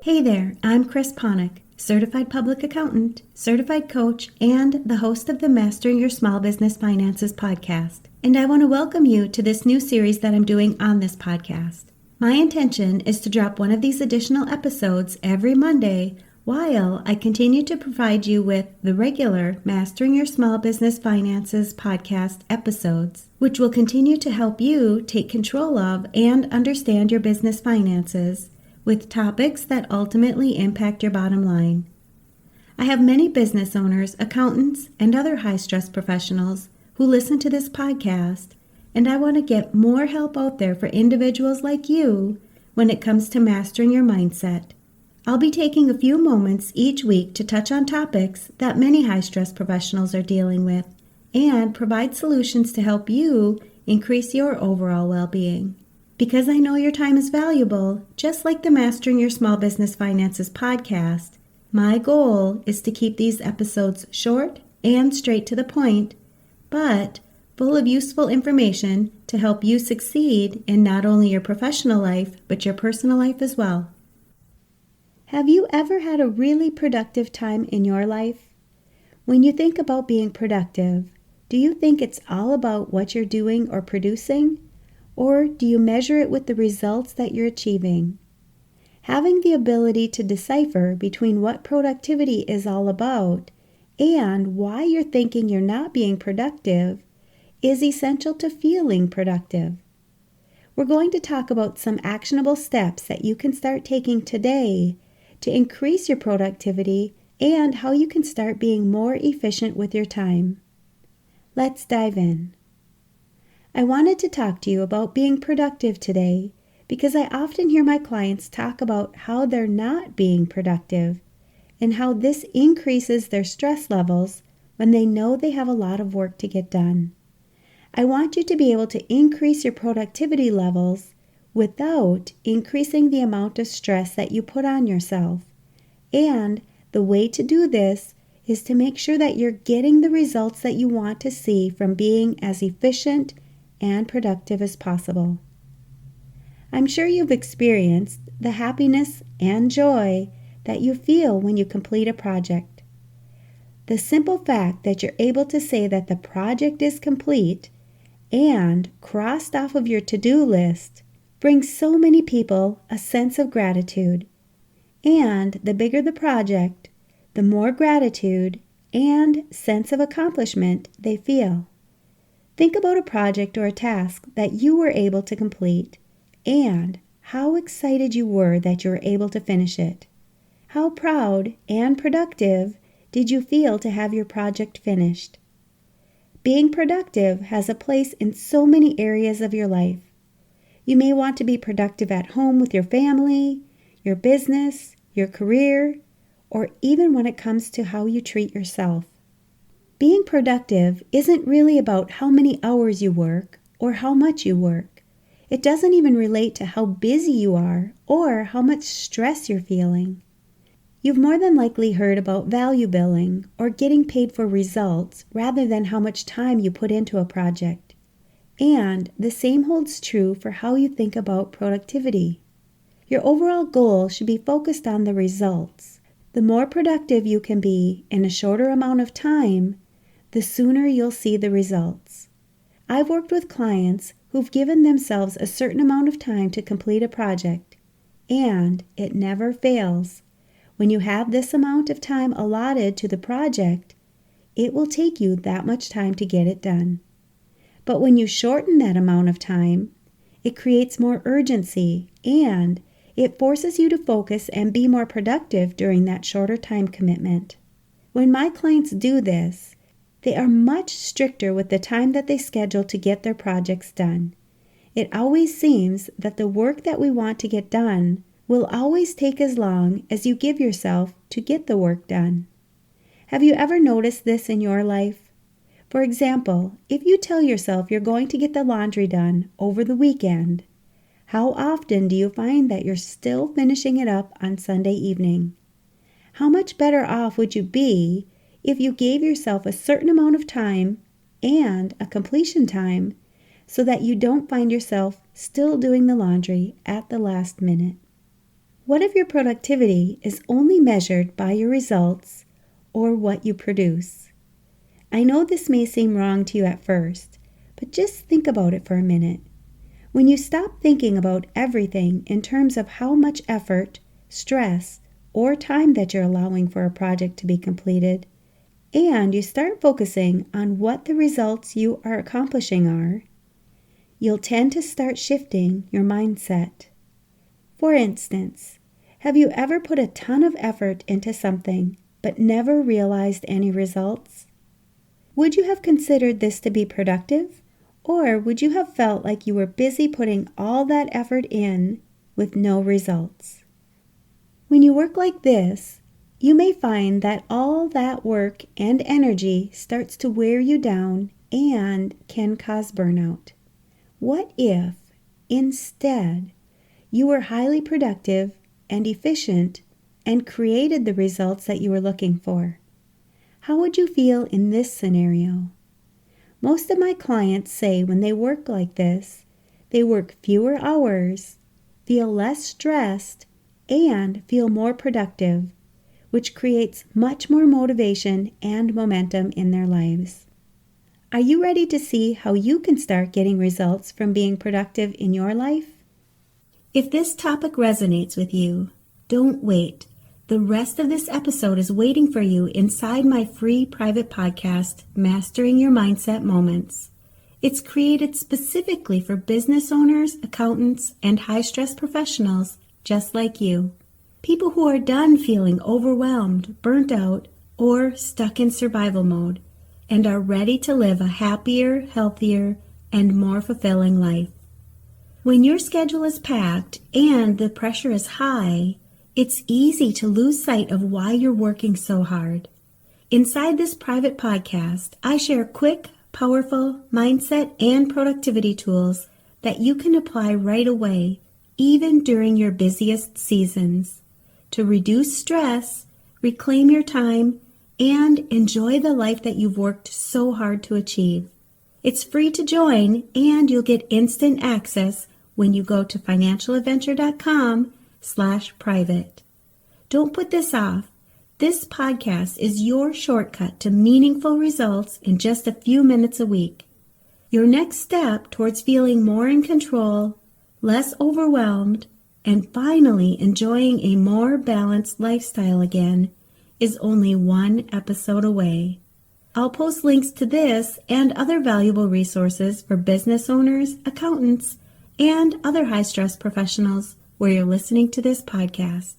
Hey there, I'm Chris Ponick, Certified Public Accountant, Certified Coach, and the host of the Mastering Your Small Business Finances podcast. And I want to welcome you to this new series that I'm doing on this podcast. My intention is to drop one of these additional episodes every Monday while I continue to provide you with the regular Mastering Your Small Business Finances podcast episodes, which will continue to help you take control of and understand your business finances with topics that ultimately impact your bottom line. I have many business owners, accountants, and other high-stress professionals who listen to this podcast, and I want to get more help out there for individuals like you when it comes to mastering your mindset. I'll be taking a few moments each week to touch on topics that many high-stress professionals are dealing with and provide solutions to help you increase your overall well-being. Because I know your time is valuable, just like the Mastering Your Small Business Finances podcast, my goal is to keep these episodes short and straight to the point, but full of useful information to help you succeed in not only your professional life, but your personal life as well. Have you ever had a really productive time in your life? When you think about being productive, do you think it's all about what you're doing or producing? Or do you measure it with the results that you're achieving? Having the ability to decipher between what productivity is all about and why you're thinking you're not being productive is essential to feeling productive. We're going to talk about some actionable steps that you can start taking today to increase your productivity and how you can start being more efficient with your time. Let's dive in. I wanted to talk to you about being productive today because I often hear my clients talk about how they're not being productive and how this increases their stress levels when they know they have a lot of work to get done. I want you to be able to increase your productivity levels without increasing the amount of stress that you put on yourself. And the way to do this is to make sure that you're getting the results that you want to see from being as efficient and productive as possible. I'm sure you've experienced the happiness and joy that you feel when you complete a project. The simple fact that you're able to say that the project is complete and crossed off of your to-do list brings so many people a sense of gratitude. And the bigger the project, the more gratitude and sense of accomplishment they feel. Think about a project or a task that you were able to complete and how excited you were that you were able to finish it. How proud and productive did you feel to have your project finished? Being productive has a place in so many areas of your life. You may want to be productive at home with your family, your business, your career, or even when it comes to how you treat yourself. Being productive isn't really about how many hours you work or how much you work. It doesn't even relate to how busy you are or how much stress you're feeling. You've more than likely heard about value billing or getting paid for results rather than how much time you put into a project. And the same holds true for how you think about productivity. Your overall goal should be focused on the results. The more productive you can be in a shorter amount of time, the sooner you'll see the results. I've worked with clients who've given themselves a certain amount of time to complete a project, and it never fails. When you have this amount of time allotted to the project, it will take you that much time to get it done. But when you shorten that amount of time, it creates more urgency and it forces you to focus and be more productive during that shorter time commitment. When my clients do this, they are much stricter with the time that they schedule to get their projects done. It always seems that the work that we want to get done will always take as long as you give yourself to get the work done. Have you ever noticed this in your life? For example, if you tell yourself you're going to get the laundry done over the weekend, how often do you find that you're still finishing it up on Sunday evening? How much better off would you be if you gave yourself a certain amount of time and a completion time so that you don't find yourself still doing the laundry at the last minute? What if your productivity is only measured by your results or what you produce? I know this may seem wrong to you at first, but just think about it for a minute. When you stop thinking about everything in terms of how much effort, stress, or time that you're allowing for a project to be completed, and you start focusing on what the results you are accomplishing are, you'll tend to start shifting your mindset. For instance, have you ever put a ton of effort into something but never realized any results? Would you have considered this to be productive, or would you have felt like you were busy putting all that effort in with no results? When you work like this, you may find that all that work and energy starts to wear you down and can cause burnout. What if, instead, you were highly productive and efficient and created the results that you were looking for? How would you feel in this scenario? Most of my clients say when they work like this, they work fewer hours, feel less stressed, and feel more productive, which creates much more motivation and momentum in their lives. Are you ready to see how you can start getting results from being productive in your life? If this topic resonates with you, don't wait. The rest of this episode is waiting for you inside my free private podcast, Mastering Your Mindset Moments. It's created specifically for business owners, accountants, and high-stress professionals just like you. People who are done feeling overwhelmed, burnt out, or stuck in survival mode, and are ready to live a happier, healthier, and more fulfilling life. When your schedule is packed and the pressure is high, it's easy to lose sight of why you're working so hard. Inside this private podcast, I share quick, powerful mindset and productivity tools that you can apply right away, even during your busiest seasons, to reduce stress, reclaim your time, and enjoy the life that you've worked so hard to achieve. It's free to join, and you'll get instant access when you go to financialadventure.com/private. Don't put this off. This podcast is your shortcut to meaningful results in just a few minutes a week. Your next step towards feeling more in control, less overwhelmed, and finally enjoying a more balanced lifestyle again is only one episode away. I'll post links to this and other valuable resources for business owners, accountants, and other high-stress professionals where you're listening to this podcast.